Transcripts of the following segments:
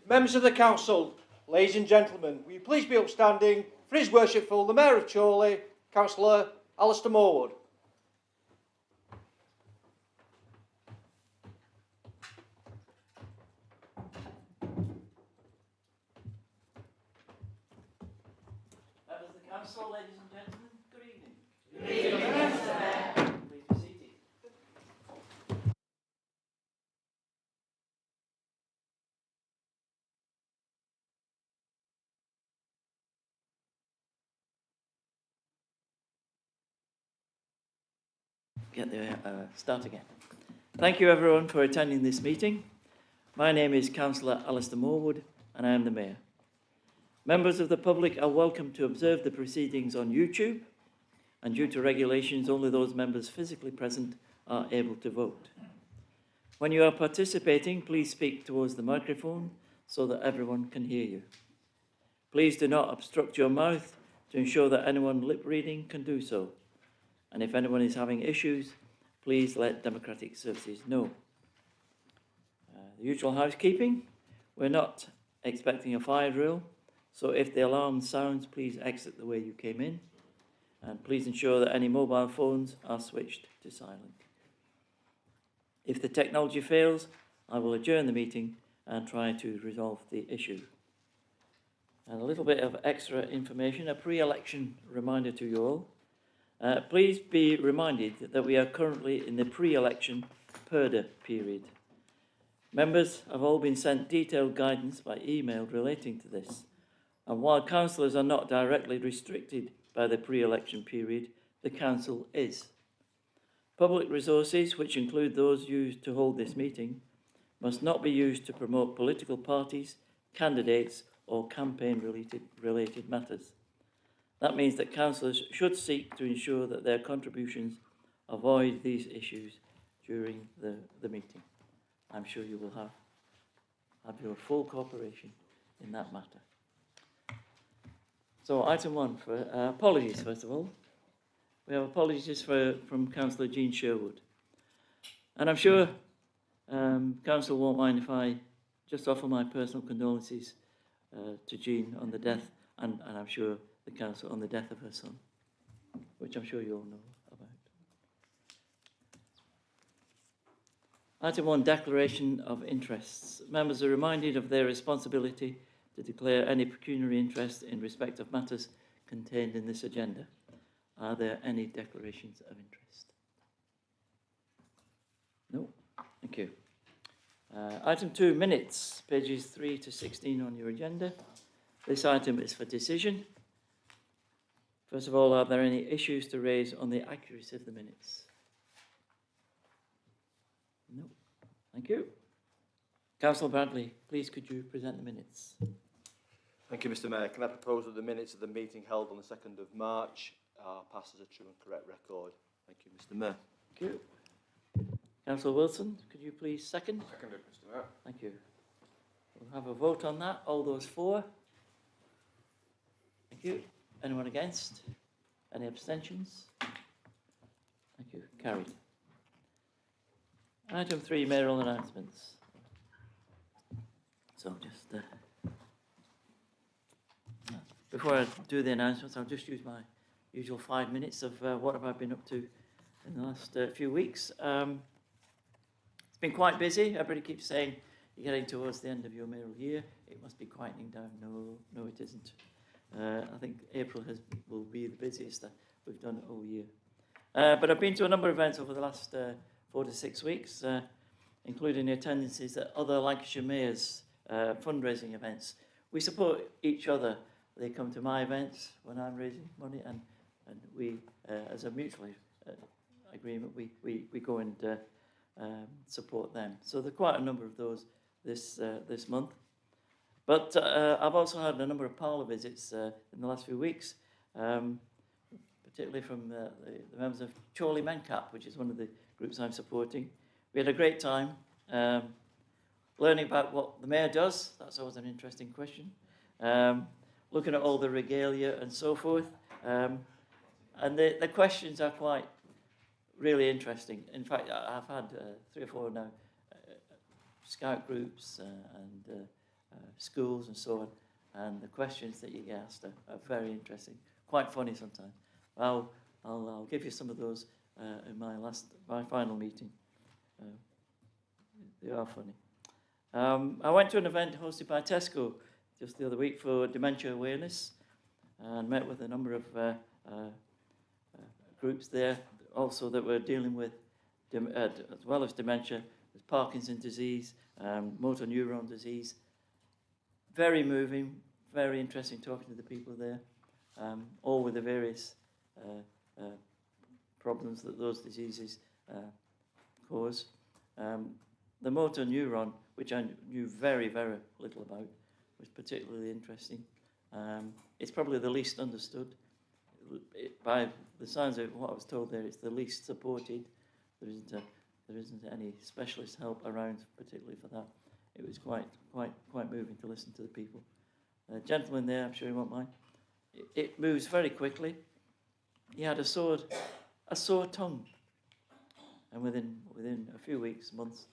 Members of the Council, ladies and gentlemen, will you please be upstanding for His Worshipful the Mayor of Chorley, Councillor Alistair Morwood. Members of the Council, ladies and gentlemen, good evening. Good evening, Mr. Mayor. Please be seated. Start again. Thank you everyone for attending this meeting. My name is Councillor Alistair Morwood and I am the Mayor. Members of the public are welcome to observe the proceedings on YouTube, and due to regulations only those members physically present are able to vote. When you are participating, please speak towards the microphone so that everyone can hear you. Please do not obstruct your mouth to ensure that anyone lip reading can do so. And if anyone is having issues, please let Democratic Services know. The usual housekeeping, we're not expecting a fire drill, so if the alarm sounds, please exit the way you came in, and please ensure that any mobile phones are switched to silent. If the technology fails, I will adjourn the meeting and try to resolve the issue. And a little bit of extra information, a pre-election reminder to you all. Please be reminded that we are currently in the pre-election purdah period. Members have all been sent detailed guidance by email relating to this. And while councillors are not directly restricted by the pre-election period, the council is. Public resources, which include those used to hold this meeting, must not be used to promote political parties, candidates, or campaign-related matters. That means that councillors should seek to ensure that their contributions avoid these issues during the meeting. I'm sure you will have your full cooperation in that matter. So item one, for apologies first of all. We have apologies from Councillor Jean Sherwood. And I'm sure Council won't mind if I just offer my personal condolences to Jean on the death, and I'm sure the Council on the death of her son, which I'm sure you all know about. Item 1, declaration of interests. Members are reminded of their responsibility to declare any pecuniary interest in respect of matters contained in this agenda. Are there any declarations of interest? No? Thank you. Item 2, minutes, pages 3 to 16 on your agenda. This item is for decision. First of all, are there any issues to raise on the accuracy of the minutes? No. Thank you. Councillor Bradley, please could you present the minutes? Thank you, Mr. Mayor. Can I propose that the minutes of the meeting held on the 2nd of March are passed as a true and correct record? Thank you, Mr. Mayor. Thank you. Councillor Wilson, could you please second? Seconded, Mr. Mayor. Thank you. We'll have a vote on that. All those for? Thank you. Anyone against? Any abstentions? Thank you. Carried. Item 3, mayoral announcements. So just before I do the announcements, I'll just use my usual 5 minutes of what have I been up to in the last few weeks. It's been quite busy. Everybody keeps saying you're getting towards the end of your mayoral year. It must be quietening down. No, it isn't. I think April will be the busiest that we've done all year. But I've been to a number of events over the last 4 to 6 weeks, including attendances at other Lancashire mayors' fundraising events. We support each other. They come to my events when I'm raising money, and we, as a mutual agreement, we go and support them. So there are quite a number of those this month. But I've also had a number of parlour visits in the last few weeks, particularly from the members of Chorley Mencap, which is one of the groups I'm supporting. We had a great time learning about what the mayor does. That's always an interesting question. Looking at all the regalia and so forth. And the questions are quite really interesting. In fact, I've had 3 or 4 now scout groups and schools and so on. And the questions that you get asked are very interesting, quite funny sometimes. I'll give you some of those in my final meeting. They are funny. I went to an event hosted by Tesco just the other week for dementia awareness, and met with a number of groups there also that were dealing with, as well as dementia, with Parkinson's disease, motor neuron disease. Very moving, very interesting talking to the people there, all with the various problems that those diseases cause. The motor neuron, which I knew very, very little about, was particularly interesting. It's probably the least understood. By the signs of what I was told there, it's the least supported. There isn't any specialist help around, particularly for that. It was quite moving to listen to the people. A gentleman there, I'm sure he won't mind. It moves very quickly. He had a sore tongue, and within a few weeks, months,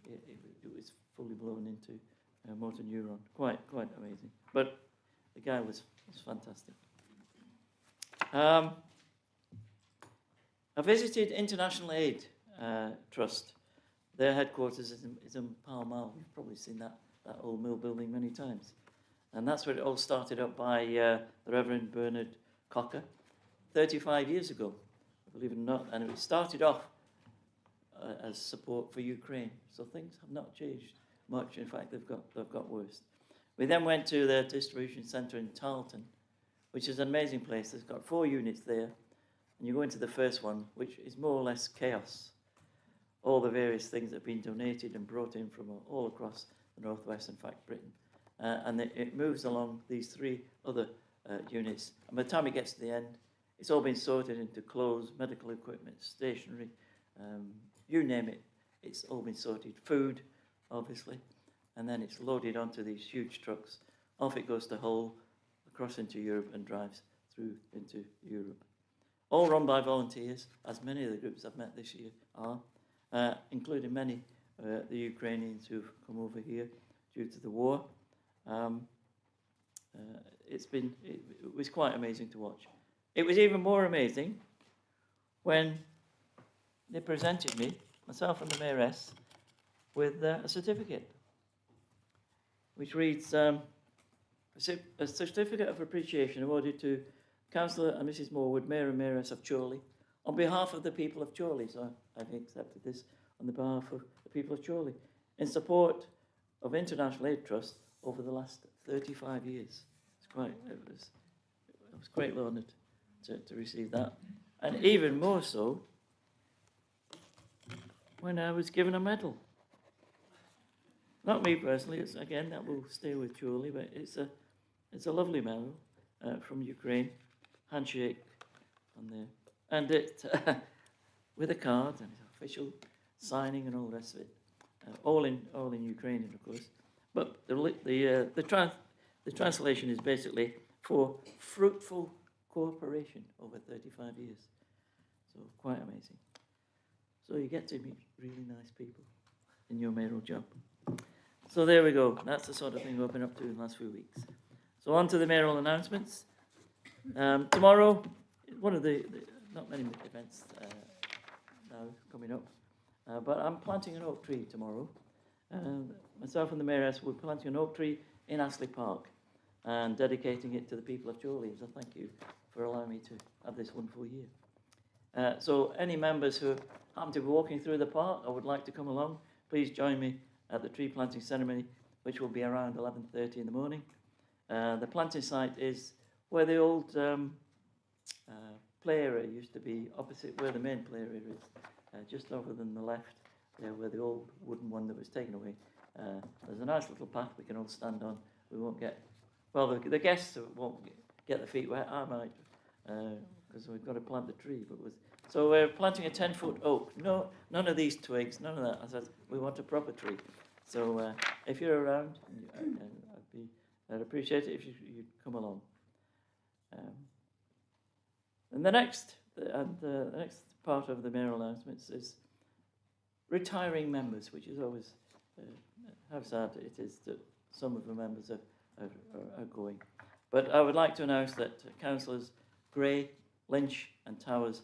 it was fully blown into a motor neuron. Quite amazing. But the guy was fantastic. I visited International Aid Trust. Their headquarters is in Pall Mall. You've probably seen that old mill building many times. And that's where it all started up by the Reverend Bernard Cocker 35 years ago, believe it or not. And it started off as support for Ukraine. So things have not changed much. In fact, they've got worse. We then went to their distribution centre in Tarleton, which is an amazing place. There's got 4 units there. And you go into the first one, which is more or less chaos. All the various things that have been donated and brought in from all across the northwest, in fact, Britain. And it moves along these 3 other units. And by the time it gets to the end, it's all been sorted into clothes, medical equipment, stationery, you name it. It's all been sorted. Food, obviously. And then it's loaded onto these huge trucks. Off it goes to Hull, across into Europe, and drives through into Europe. All run by volunteers, as many of the groups I've met this year are, including many the Ukrainians who've come over here due to the war. It was quite amazing to watch. It was even more amazing when they presented me, myself and the Mayoress, with a certificate, which reads, a certificate of appreciation awarded to Councillor and Mrs Morwood, Mayor and Mayoress of Chorley, on behalf of the people of Chorley. So I've accepted this on the behalf of the people of Chorley, in support of International Aid Trust over the last 35 years. I was quite honoured to receive that. And even more so when I was given a medal. Not me personally, again, that will stay with Chorley, but it's a lovely medal from Ukraine. Handshake on there. And it, with a card and official signing and all the rest of it. All in Ukrainian, of course. But the translation is basically for fruitful cooperation over 35 years. So quite amazing. So you get to meet really nice people in your mayoral job. So there we go. That's the sort of thing we've been up to in the last few weeks. So on to the mayoral announcements. Tomorrow, one of the not many events now coming up, but I'm planting an oak tree tomorrow. Myself and the Mayoress will be planting an oak tree in Astley Park and dedicating it to the people of Chorley. So thank you for allowing me to have this wonderful year. So any members who happen to be walking through the park or would like to come along, please join me at the tree planting ceremony, which will be around 11:30 in the morning. The planting site is where the old play area used to be, opposite where the main play area is, just over than the left, where the old wooden one that was taken away. There's a nice little path we can all stand on. We won't get, well, the guests won't get their feet wet. I might, because we've got to plant the tree. So we're planting a 10-foot oak. No, none of these twigs, none of that. I said, we want a proper tree. So if you're around, I'd appreciate it if you'd come along. And the next part of the mayoral announcements is retiring members, which is always how sad it is to some of the members are going. But I would like to announce that Councillors Gray, Lynch and Towers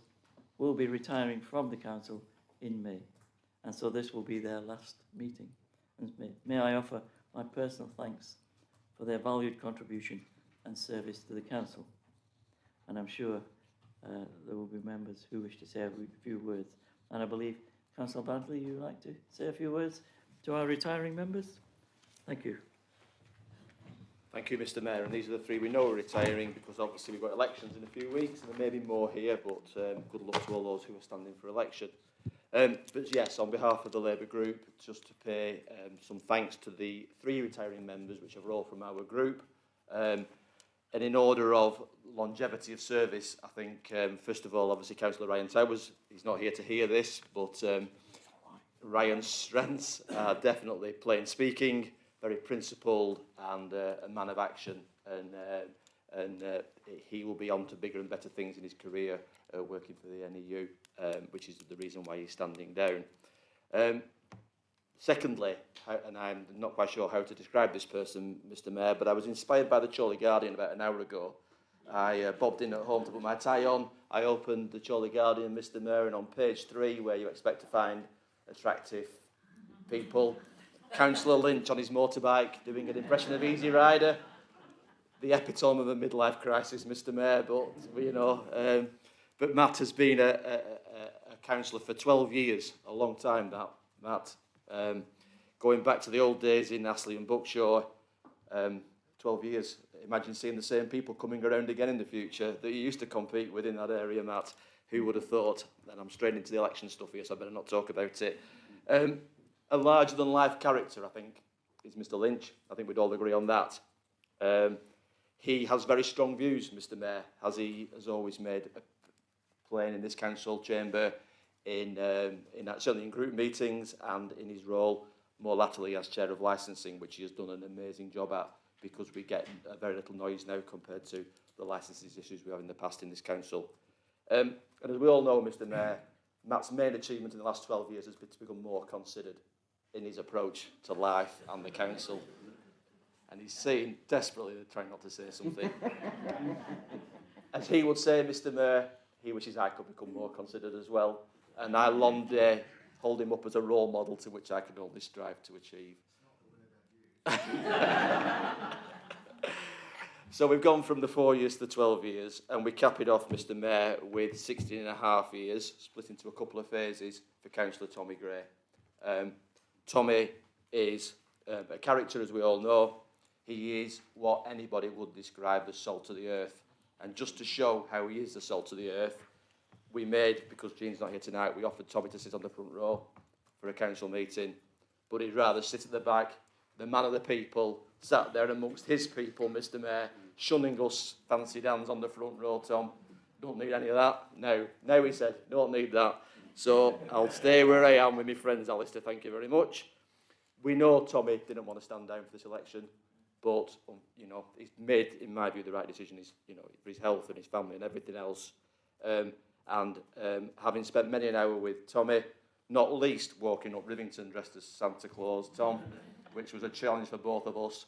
will be retiring from the council in May. And so this will be their last meeting. And may I offer my personal thanks for their valued contribution and service to the council. And I'm sure there will be members who wish to say a few words. And I believe, Councillor Badley, you would like to say a few words to our retiring members? Thank you. Thank you, Mr Mayor. And these are the three we know are retiring, because obviously we've got elections in a few weeks and there may be more here, but good luck to all those who are standing for election. But yes, on behalf of the Labour group, just to pay some thanks to the three retiring members, which are all from our group. And in order of longevity of service, I think, first of all, obviously, Councillor Ryan Towers, he's not here to hear this, but Ryan's strengths are definitely plain speaking, very principled and a man of action. And he will be on to bigger and better things in his career working for the NEU, which is the reason why he's standing down. Secondly, and I'm not quite sure how to describe this person, Mr Mayor, but I was inspired by the Chorley Guardian about an hour ago. I bobbed in at home to put my tie on. I opened the Chorley Guardian, Mr Mayor, and on page 3, where you expect to find attractive people, Councillor Lynch on his motorbike doing an impression of Easy Rider, the epitome of a midlife crisis, Mr Mayor, but, you know, but Matt has been a councillor for 12 years, a long time that, Matt. Going back to the old days in Astley and Buckshaw, 12 years. Imagine seeing the same people coming around again in the future that you used to compete with in that area, Matt. Who would have thought? And I'm straight into the election stuff here, so I better not talk about it. A larger-than-life character, I think, is Mr Lynch. I think we'd all agree on that. He has very strong views, Mr Mayor, as he has always made plain in this council chamber, certainly in group meetings and in his role more latterly as chair of licensing, which he has done an amazing job at, because we get very little noise now compared to the licensing issues we have in the past in this council. And as we all know, Mr Mayor, Matt's main achievement in the last 12 years has been to become more considered in his approach to life and the council. And he's saying desperately, trying not to say something. As he would say, Mr Mayor, he wishes I could become more considered as well. And I long day hold him up as a role model to which I can only strive to achieve. So we've gone from the 4 years to the 12 years, and we cap it off, Mr Mayor, with 16 and a half years, split into a couple of phases for Councillor Tommy Gray. Tommy is a character, as we all know. He is what anybody would describe as salt of the earth. And just to show how he is the salt of the earth, we made, because Jean's not here tonight, we offered Tommy to sit on the front row for a council meeting, but he'd rather sit at the back, the man of the people, sat there amongst his people, Mr Mayor, shunning us fancy dans on the front row, Tom. Don't need any of that. No, he said, don't need that. So I'll stay where I am with my friends, Alistair, thank you very much. We know Tommy didn't want to stand down for this election, but, you know, he's made, in my view, the right decision, you know, for his health and his family and everything else. Having spent many an hour with Tommy, not least walking up Rivington dressed as Santa Claus, Tom, which was a challenge for both of us.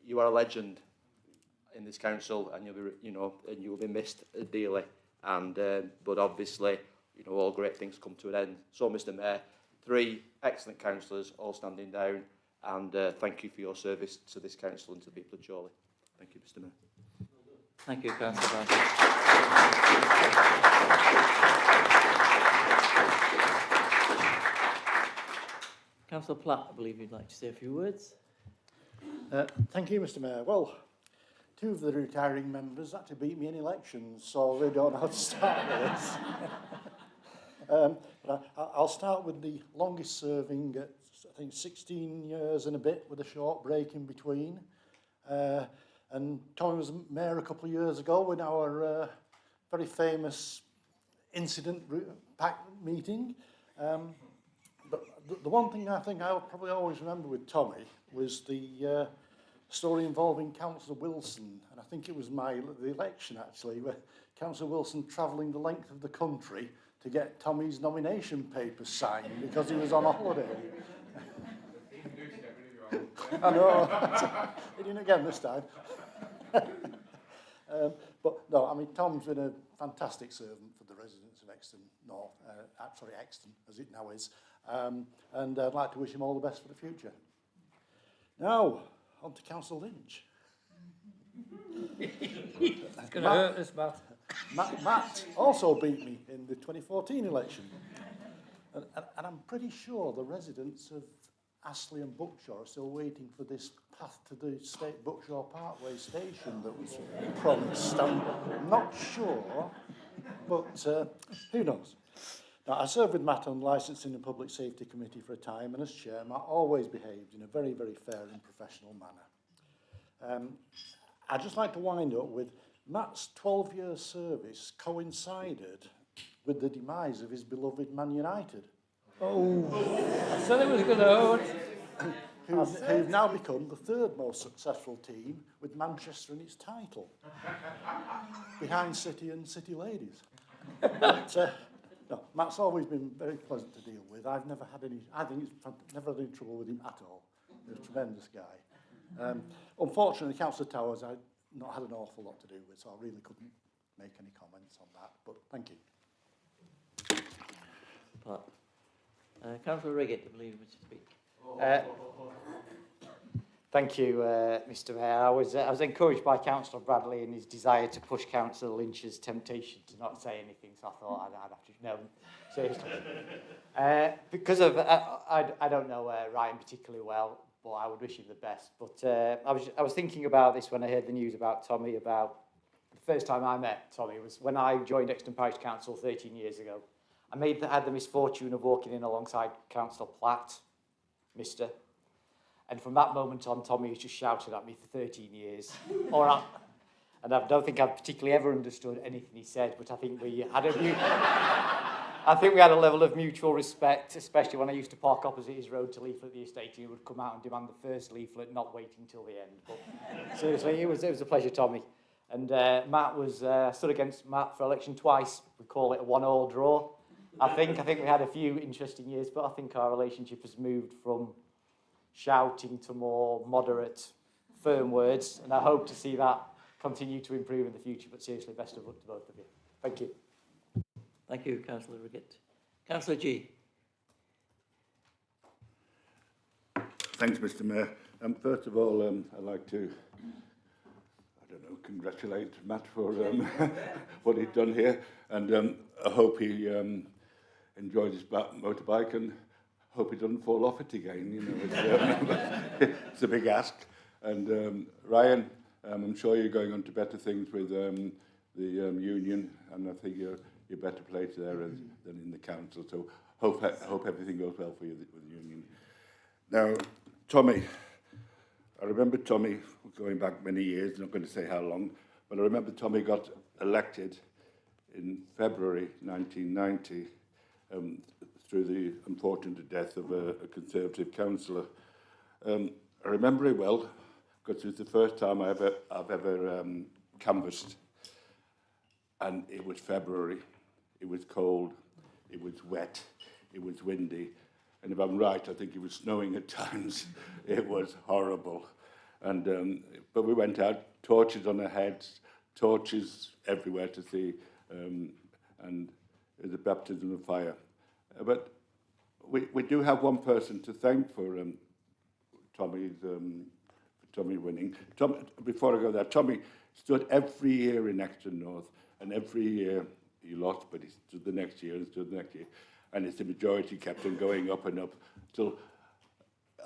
You are a legend in this council, and you will be missed dearly. But obviously, you know, all great things come to an end. So, Mr Mayor, 3 excellent councillors, all standing down, and thank you for your service to this council and to the people of Chorley. Thank you, Mr Mayor. Thank you, Councillor Badley. Councillor Platt, I believe you'd like to say a few words. Thank you, Mr Mayor. Well, 2 of the retiring members had to beat me in elections, so they don't know how to start with this. But I'll start with the longest serving at, I think, 16 years and a bit, with a short break in between. And Tommy was mayor a couple of years ago in our very famous incident pack meeting. But the one thing I think I'll probably always remember with Tommy was the story involving Councillor Wilson, and I think it was the election actually, where Councillor Wilson travelling the length of the country to get Tommy's nomination papers signed because he was on a holiday. I know. He didn't again this time. But no, I mean, Tom's been a fantastic servant for the residents of Exton North, sorry, Exton, as it now is. And I'd like to wish him all the best for the future. Now, on to Councillor Lynch. It's going to hurt us, Matt. Matt also beat me in the 2014 election. And I'm pretty sure the residents of Astley and Buckshaw are still waiting for this path to the State Buckshaw Parkway station that was promised. I'm not sure, but who knows? Now, I served with Matt on Licensing and Public Safety Committee for a time, and as chair, Matt always behaved in a very, very fair and professional manner. I'd just like to wind up with Matt's 12-year service coincided with the demise of his beloved Man United, Oh, I said it was going to hurt. who've now become the third most successful team with Manchester in its title, behind City and City Ladies. But, no, Matt's always been very pleasant to deal with. I've never had any, I think it's never had any trouble with him at all. He's a tremendous guy. Unfortunately, Councillor Towers, I've not had an awful lot to do with, so I really couldn't make any comments on that, but thank you. Councillor Riggett, I believe, wishes to speak. Thank you, Mr. Mayor. I was encouraged by Councillor Bradley and his desire to push Councillor Lynch's temptation to not say anything, so I thought I'd have to know. Seriously. Because of, I don't know Ryan particularly well, but I would wish him the best. But I was thinking about this when I heard the news about Tommy. About the first time I met Tommy was when I joined Exton Parish Council 13 years ago. I had the misfortune of walking in alongside Councillor Platt, Mr. And from that moment on, Tommy has just shouted at me for 13 years. And I don't think I've particularly ever understood anything he said, but I think we had a level of mutual respect, especially when I used to park opposite his road to leaflet the estate. He would come out and demand the first leaflet, not waiting till the end. But seriously, it was a pleasure, Tommy. And Matt stood against Matt for election twice. We call it a 1-1 draw. I think we had a few interesting years, but I think our relationship has moved from shouting to more moderate, firm words, and I hope to see that continue to improve in the future. But seriously, best of luck to both of you. Thank you. Thank you, Councillor Riggett. Councillor G. Thanks, Mr. Mayor. First of all, I'd like to, congratulate Matt for what he's done here, and I hope he enjoys his motorbike and hope he doesn't fall off it again. You know, it's a big ask. And Ryan, I'm sure you're going on to better things with the union, and I think you're better placed there than in the council. So hope everything goes well for you with the union. Now, Tommy, I remember Tommy going back many years. I'm not going to say how long, but I remember Tommy got elected in February 1990 through the unfortunate death of a Conservative councillor. I remember it well because it was the first time I've ever canvassed, and it was February. It was cold, it was wet, it was windy, and if I'm right, I think it was snowing at times. It was horrible, and but we went out, torches on our heads, torches everywhere to see, and it was a baptism of fire. But we do have one person to thank for Tommy winning. Before I go there, Tommy stood every year in Exton North, and every year he lost, but he stood the next year and stood the next year. And it's the majority kept on going up and up till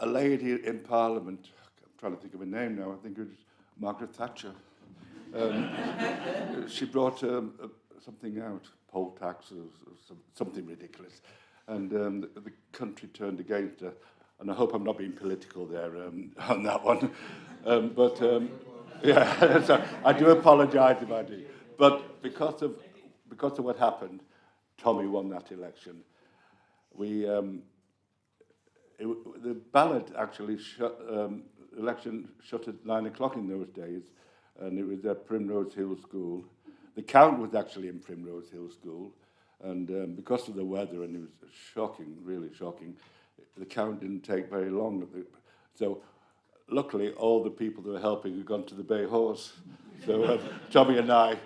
a lady in Parliament, I'm trying to think of her name now, I think it was Margaret Thatcher. She brought something out, poll tax or something ridiculous. And the country turned against her. And I hope I'm not being political there on that one. Yeah, so I do apologise if I do. But because of what happened, Tommy won that election. The ballot actually election shut at 9 o'clock in those days, and it was at Primrose Hill School. The count was actually in Primrose Hill School, and because of the weather, and it was shocking, really shocking, the count didn't take very long. So luckily, all the people that were helping had gone to the Bay Horse. So Tommy and I,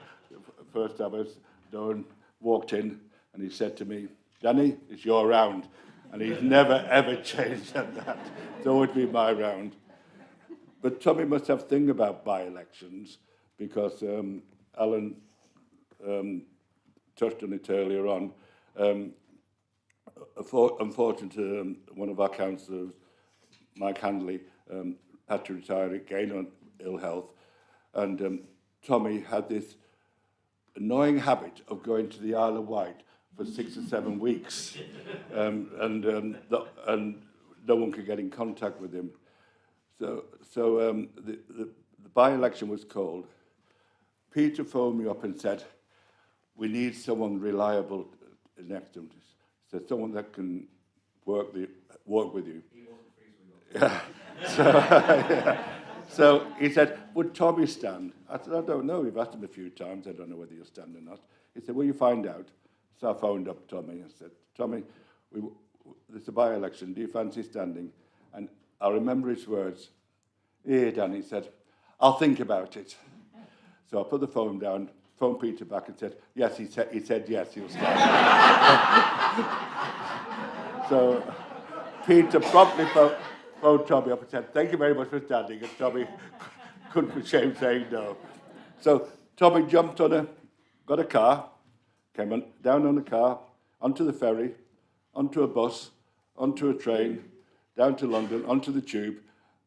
first time I was known, walked in and he said to me, Danny, it's your round. And he's never, ever changed on that. It's always been my round. But Tommy must have a thing about by-elections because Alan touched on it earlier on. Unfortunately, one of our councillors, Mike Handley, had to retire again on ill health. And Tommy had this annoying habit of going to the Isle of Wight for 6 or 7 weeks. And no one could get in contact with him. So the by-election was called. Peter phoned me up and said, we need someone reliable next to him. So someone that can work with you. He wasn't freezing. Yeah. So he said, would Tommy stand? I said, I don't know. We've asked him a few times. I don't know whether he'll stand or not. He said, will you find out? So I phoned up Tommy and said, Tommy, there's a by-election. Do you fancy standing? And I remember his words. Here, Dan, he said, I'll think about it. So I put the phone down, phoned Peter back and said, yes, he said yes, he'll stand. So Peter promptly phoned Tommy up and said, thank you very much for standing. And Tommy couldn't be ashamed saying no. So Tommy jumped got a car, came down on a car, onto the ferry, onto a bus, onto a train, down to London, onto the tube,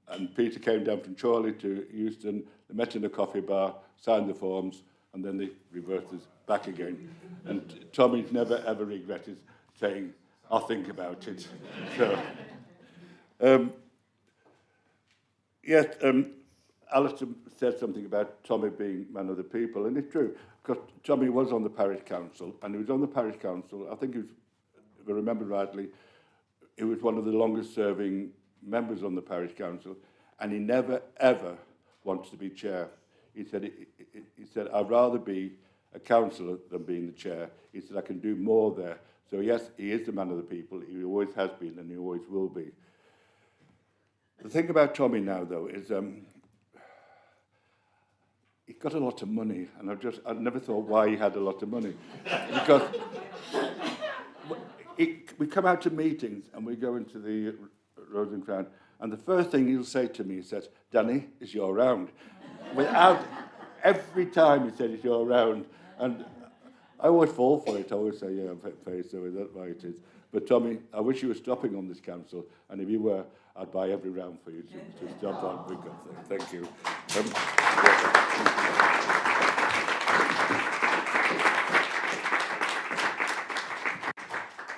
and Peter came down from Chorley to Euston. They met in a coffee bar, signed the forms, and then they reversed us back again. And Tommy's never, ever regretted saying, I'll think about it. So, yes, Alistair said something about Tommy being man of the people, and it's true, because Tommy was on the parish council, and he was on the parish council, I think he was, if I remember rightly, he was one of the longest serving members on the parish council, and he never, ever wanted to be chair. He said, I'd rather be a councillor than being the chair. He said, I can do more there. So yes, he is the man of the people. He always has been, and he always will be. The thing about Tommy now, though, is he's got a lot of money, and I never thought why he had a lot of money. Because we come out to meetings, and we go into the Rose and Crown, and the first thing he'll say to me, he says, Danny, it's your round. Every time he said it's your round, and I always fall for it. I always say, yeah, I'm very sorry, that's why it is. But Tommy, I wish you were stopping on this council, and if you were, I'd buy every round for you to stop on. Because, thank you.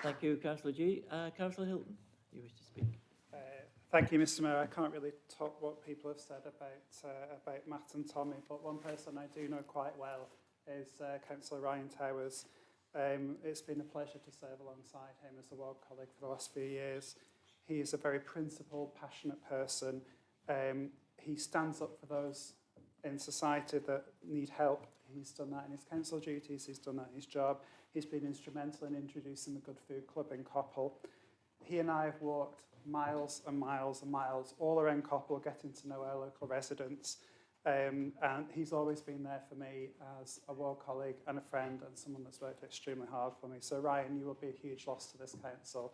Thank you, Councillor G. Councillor Hilton, you wish to speak? Thank you, Mr. Mayor. I can't really talk what people have said about Matt and Tommy, but one person I do know quite well is Councillor Ryan Towers. It's been a pleasure to serve alongside him as a ward colleague for the last few years. He is a very principled, passionate person. He stands up for those in society that need help. He's done that in his council duties, he's done that in his job. He's been instrumental in introducing the Good Food Club in Coppell. He and I have walked miles and miles and miles all around Coppell, getting to know our local residents. And he's always been there for me as a ward colleague and a friend and someone that's worked extremely hard for me. So Ryan, you will be a huge loss to this council.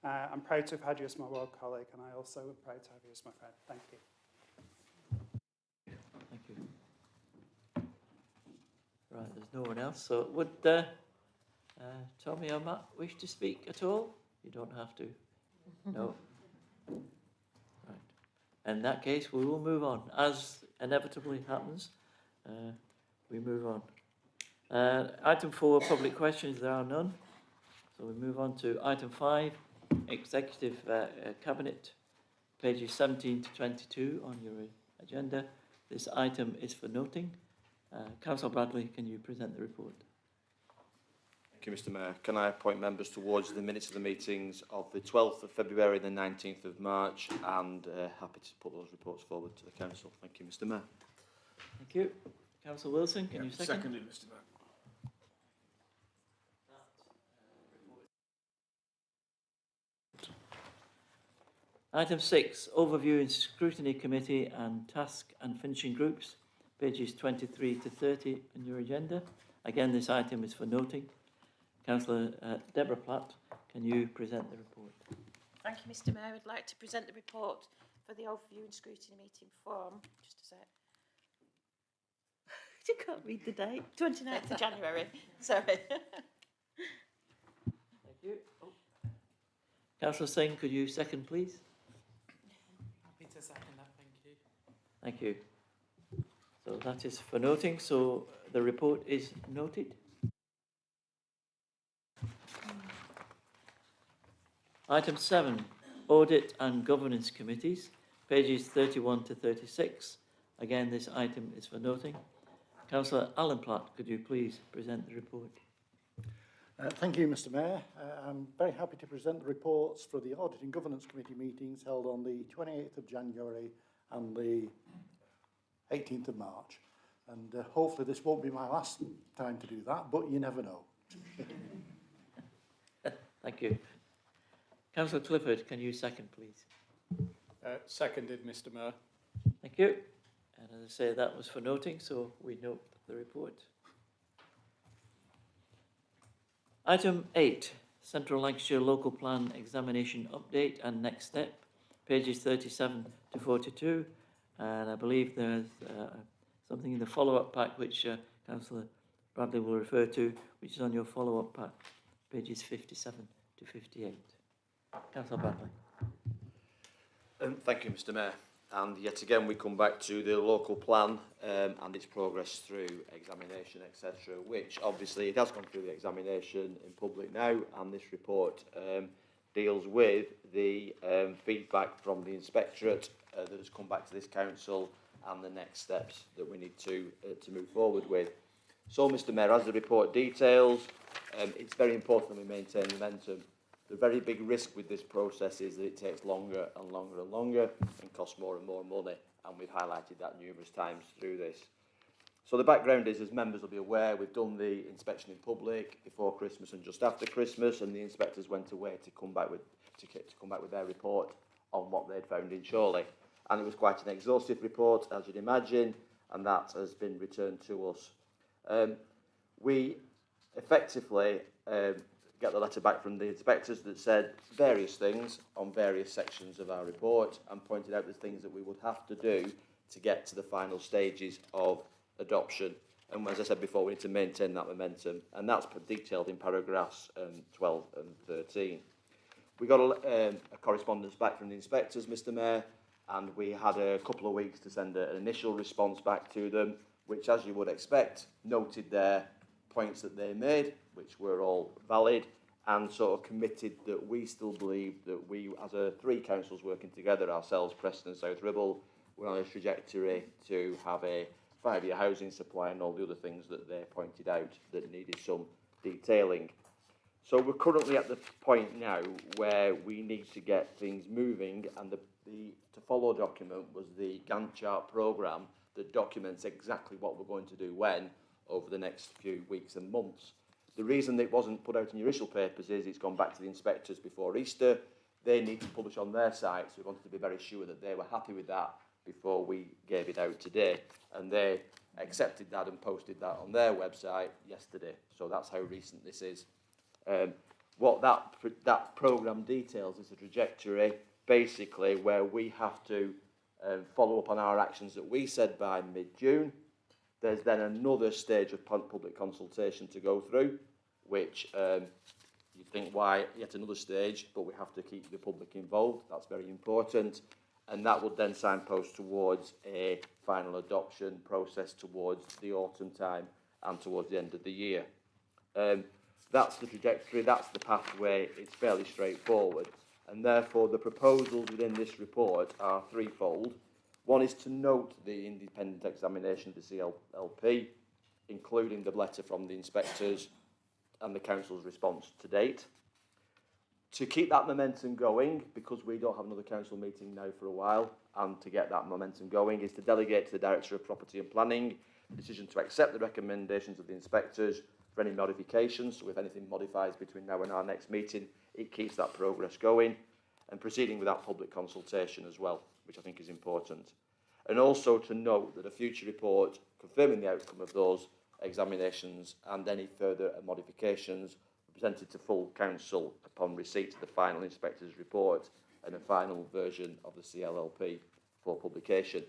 I'm proud to have had you as my ward colleague, and I also am proud to have you as my friend. Thank you. Thank you. Right, there's no one else. So would Tommy or Matt wish to speak at all? You don't have to. No. Right. In that case, we will move on. As inevitably happens, we move on. Item 4, public questions. There are none. So we move on to item 5, executive cabinet, pages 17 to 22 on your agenda. This item is for noting. Councillor Bradley, can you present the report? Thank you, Mr. Mayor. Can I appoint members towards the minutes of the meetings of the 12th of February and the 19th of March, and happy to put those reports forward to the council. Thank you, Mr. Mayor. Thank you. Councillor Wilson, can you second? Seconded, Mr. Mayor. Item 6, Overview and Scrutiny Committee and Task and Finishing Groups, pages 23 to 30 in your agenda. Again, this item is for noting. Councillor Deborah Platt, can you present the report? Thank you, Mr. Mayor. I'd like to present the report for the Overview and Scrutiny meeting from, just a sec. You can't read the date. 29th of January. Sorry. Thank you. Oh. Councillor Singh, could you second, please? Happy to second that, thank you. Thank you. So that is for noting. So the report is noted. Item 7, Audit and Governance Committees, pages 31 to 36. Again, this item is for noting. Councillor Alan Platt, could you please present the report? Thank you, Mr. Mayor. I'm very happy to present the reports for the Audit and Governance Committee meetings held on the 28th of January and the 18th of March. And hopefully this won't be my last time to do that, but you never know. Thank you. Councillor Clifford, can you second, please? Seconded, Mr. Mayor. Thank you. And as I say, that was for noting, so we note the report. Item 8, Central Lancashire Local Plan Examination Update and Next Step, pages 37 to 42. And I believe there's something in the follow-up pack which Councillor Bradley will refer to, which is on your follow-up pack, pages 57 to 58. Councillor Bradley. Thank you, Mr. Mayor. And yet again, we come back to the local plan and its progress through examination, etc., which obviously it has gone through the examination in public now, and this report deals with the feedback from the inspectorate that has come back to this council and the next steps that we need to move forward with. So, Mr. Mayor, as the report details, it's very important that we maintain momentum. The very big risk with this process is that it takes longer and longer and longer and costs more and more money, and we've highlighted that numerous times through this. So the background is, as members will be aware, we've done the inspection in public before Christmas and just after Christmas, and the inspectors went away to come back with their report on what they'd found in Chorley. And it was quite an exhaustive report, as you'd imagine, and that has been returned to us. We effectively get the letter back from the inspectors that said various things on various sections of our report and pointed out the things that we would have to do to get to the final stages of adoption. And as I said before, we need to maintain that momentum, and that's detailed in paragraphs 12 and 13. We got a correspondence back from the inspectors, Mr. Mayor, and we had a couple of weeks to send an initial response back to them, which, as you would expect, noted their points that they made, which were all valid, and sort of committed that we still believe that we, as three councils working together, ourselves, Preston and South Ribble, we're on a trajectory to have a 5-year housing supply and all the other things that they pointed out that needed some detailing. So we're currently at the point now where we need to get things moving, and the to follow document was the Gantt chart programme that documents exactly what we're going to do when over the next few weeks and months. The reason that it wasn't put out in your initial papers is it's gone back to the inspectors before Easter. They need to publish on their site, so we wanted to be very sure that they were happy with that before we gave it out today. And they accepted that and posted that on their website yesterday. So that's how recent this is. What that programme details is a trajectory, basically, where we have to follow up on our actions that we said by mid-June. There's then another stage of public consultation to go through, which you think, why yet another stage, but we have to keep the public involved. That's very important. And that would then signpost towards a final adoption process towards the autumn time and towards the end of the year. That's the trajectory, that's the pathway, it's fairly straightforward. And therefore the proposals within this report are threefold. One is to note the independent examination of the CLP, including the letter from the inspectors and the council's response to date. To keep that momentum going, because we don't have another council meeting now for a while, and to get that momentum going, is to delegate to the Director of Property and Planning the decision to accept the recommendations of the inspectors for any modifications. So if anything modifies between now and our next meeting, it keeps that progress going. and proceeding without public consultation as well, which I think is important. And also to note that a future report confirming the outcome of those examinations and any further modifications presented to full council upon receipt of the final inspector's report and a final version of the CLLP for publication.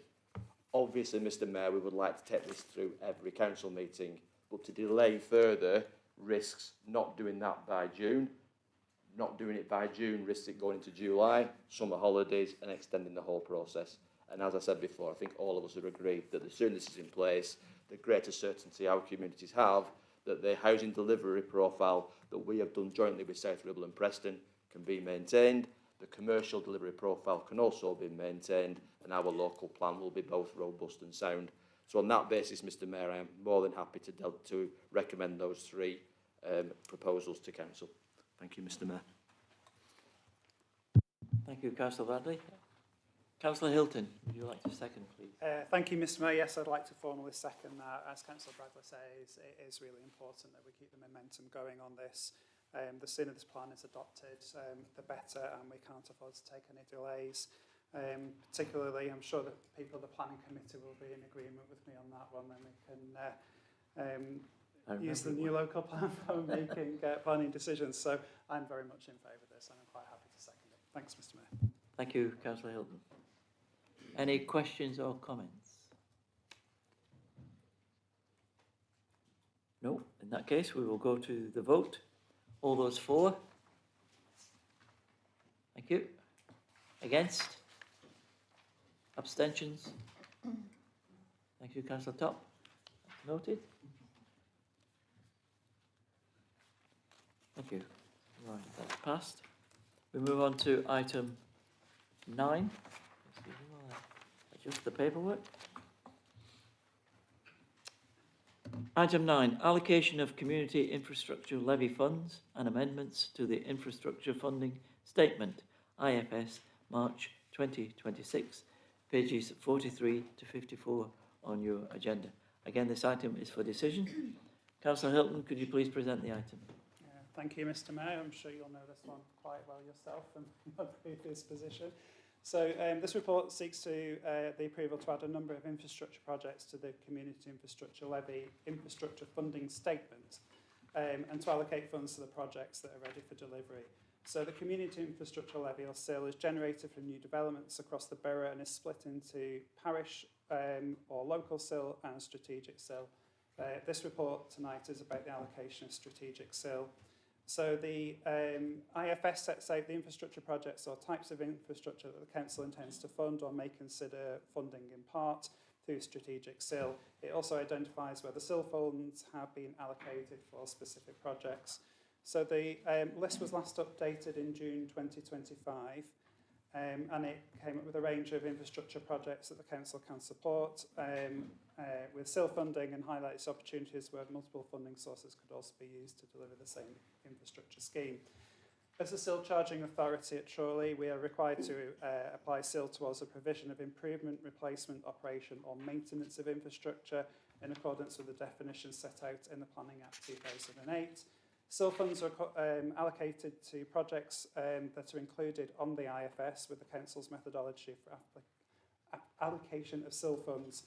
Obviously, Mr Mayor, we would like to take this through every council meeting, but to delay further risks not doing that by June. Not doing it by June risks it going into July, summer holidays, and extending the whole process. And as I said before, I think all of us have agreed that the sooner this is in place, the greater certainty our communities have that the housing delivery profile that we have done jointly with South Ribble and Preston can be maintained. The commercial delivery profile can also be maintained, and our local plan will be both robust and sound. So on that basis, Mr Mayor, I am more than happy to recommend those three proposals to Council. Thank you, Mr Mayor. Thank you, Councillor Bradley. Councillor Hilton, would you like to second, please? Thank you, Mr Mayor. Yes, I'd like to formally second that. As Councillor Bradley says, it is really important that we keep the momentum going on this. The sooner this plan is adopted, the better, and we can't afford to take any delays. Particularly, I'm sure that people of the planning committee will be in agreement with me on that one, then we can use the new local plan for making planning decisions. So I'm very much in favour of this, and I'm quite happy to second it. Thanks, Mr Mayor. Thank you, Councillor Hilton. Any questions or comments? No. In that case, we will go to the vote. All those for? Thank you. Against? Abstentions? Thank you, Councillor Top. Noted. Thank you. Right, that's passed. We move on to item 9. Adjust the paperwork. Item 9, allocation of community infrastructure levy funds and amendments to the infrastructure funding statement, IFS, March 2026, pages 43 to 54 on your agenda. Again, this item is for decision. Councillor Hilton, could you please present the item? Thank you, Mr Mayor. I'm sure you'll know this one quite well yourself from your previous position. So this report seeks to the approval to add a number of infrastructure projects to the Community Infrastructure Levy infrastructure funding statement and to allocate funds to the projects that are ready for delivery. So the Community Infrastructure Levy, or CIL, is generated from new developments across the borough and is split into parish or local CIL and strategic CIL. This report tonight is about the allocation of strategic CIL. So the IFS sets out the infrastructure projects or types of infrastructure that the council intends to fund or may consider funding in part through strategic CIL. It also identifies where the CIL funds have been allocated for specific projects. So the list was last updated in June 2025 and it came up with a range of infrastructure projects that the council can support with CIL funding and highlights opportunities where multiple funding sources could also be used to deliver the same infrastructure scheme. As a CIL charging authority at Chorley, we are required to apply CIL towards the provision of improvement, replacement, operation or maintenance of infrastructure in accordance with the definitions set out in the Planning Act 2008. CIL funds are allocated to projects that are included on the IFS with the Council's methodology for allocation of CIL funds,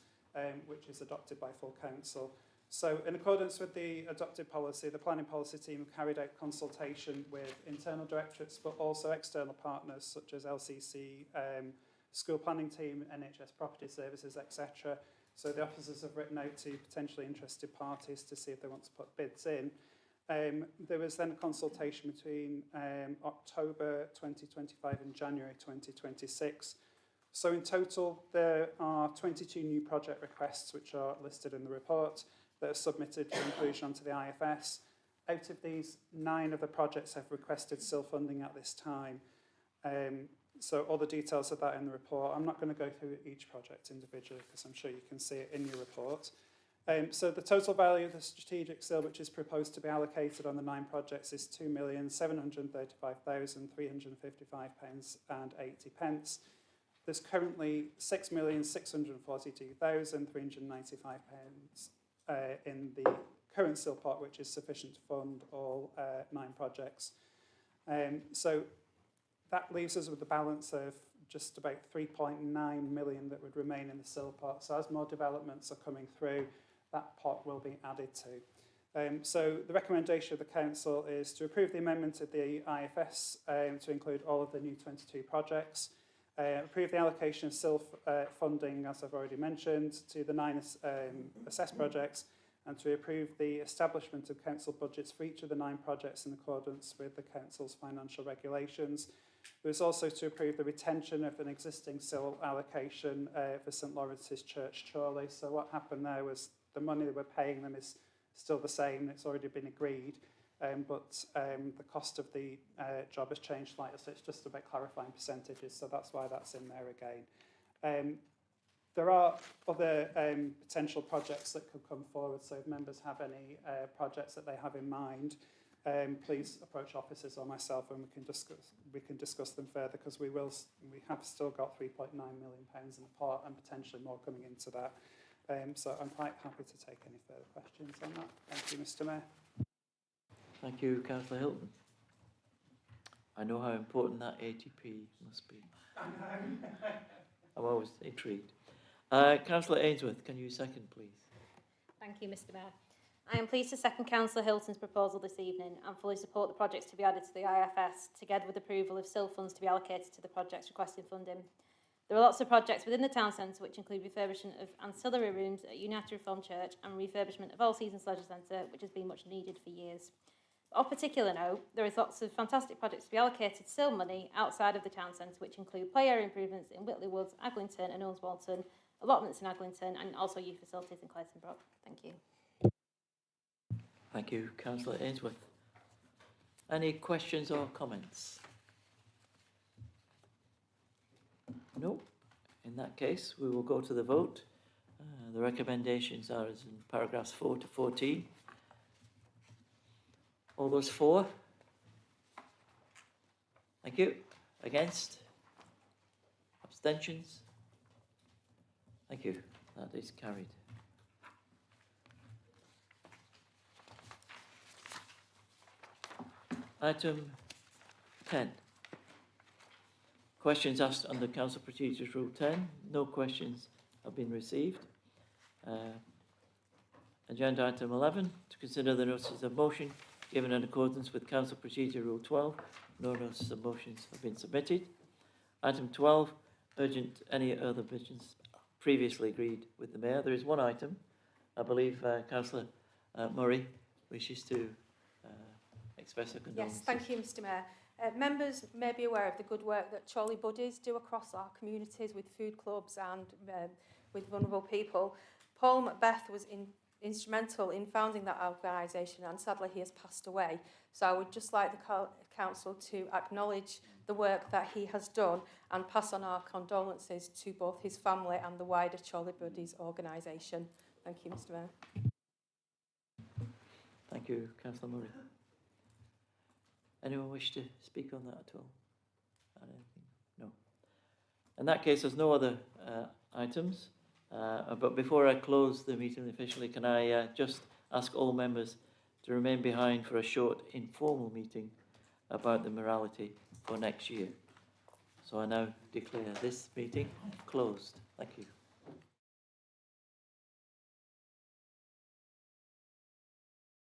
which is adopted by full Council. So in accordance with the adopted policy, the planning policy team carried out consultation with internal directorates, but also external partners such as LCC, school planning team, NHS property services, etc. So the officers have written out to potentially interested parties to see if they want to put bids in. There was then a consultation between October 2025 and January 2026. So in total, there are 22 new project requests which are listed in the report that are submitted for inclusion onto the IFS. Out of these, 9 of the projects have requested CIL funding at this time. So all the details of that in the report. I'm not going to go through each project individually because I'm sure you can see it in your report. So the total value of the strategic CIL which is proposed to be allocated on the 9 projects is £2,735,355.80. There's currently £6,642,395 in the current CIL pot, which is sufficient to fund all 9 projects. So that leaves us with a balance of just about 3.9 million that would remain in the SIL pot. So as more developments are coming through, that pot will be added to. So the recommendation of the council is to approve the amendment of the IFS to include all of the new 22 projects, approve the allocation of SIL funding, as I've already mentioned, to the 9 assessed projects, and to approve the establishment of council budgets for each of the 9 projects in accordance with the council's financial regulations. There was also to approve the retention of an existing SIL allocation for St Lawrence's Church, Chorley. So what happened there was the money that we're paying them is still the same, it's already been agreed, but the cost of the job has changed slightly, so it's just about clarifying percentages, so that's why that's in there again. There are other potential projects that could come forward, so if members have any projects that they have in mind, please approach officers or myself and we can discuss them further, because we have still got £3.9 million in the pot and potentially more coming into that. So I'm quite happy to take any further questions on that. Thank you, Mr. Mayor. Thank you, Councillor Hilton. I know how important that ATP must be. I'm always intrigued. Councillor Ainsworth, can you second, please? Thank you, Mr. Mayor. I am pleased to second Councillor Hilton's proposal this evening and fully support the projects to be added to the IFS, together with approval of SIL funds to be allocated to the projects requesting funding. There are lots of projects within the town centre which include refurbishment of ancillary rooms at United Reformed Church and refurbishment of All Seasons Leisure Centre, which has been much needed for years. Of particular note, there is lots of fantastic projects to be allocated SIL money outside of the town centre, which include play area improvements in Whitley Woods, Aglington and Owens Walton, allotments in Aglington, and also youth facilities in Clayton Brook. Thank you. Thank you, Councillor Ainsworth. Any questions or comments? No. In that case, we will go to the vote. The recommendations are as in paragraphs 4 to 14. All those for? Thank you. Against? Abstentions? Thank you. That is carried. Item 10. Questions asked under Council Procedures Rule 10. No questions have been received. Agenda item 11. To consider the notices of motion given in accordance with Council Procedure Rule 12. No notices of motions have been submitted. Item 12. Urgent any other business previously agreed with the Mayor. There is one item. I believe Councillor Murray wishes to express a condolence. Yes, thank you, Mr. Mayor. Members may be aware of the good work that Chorley Buddies do across our communities with food clubs and with vulnerable people. Paul Macbeth was instrumental in founding that organisation, and sadly he has passed away. So I would just like the council to acknowledge the work that he has done and pass on our condolences to both his family and the wider Chorley Buddies organisation. Thank you, Mr. Mayor. Thank you, Councillor Murray. Anyone wish to speak on that at all? I don't think, no. In that case, there's no other items. But before I close the meeting officially, can I just ask all members to remain behind for a short informal meeting about the morality for next year. So I now declare this meeting closed. Thank you.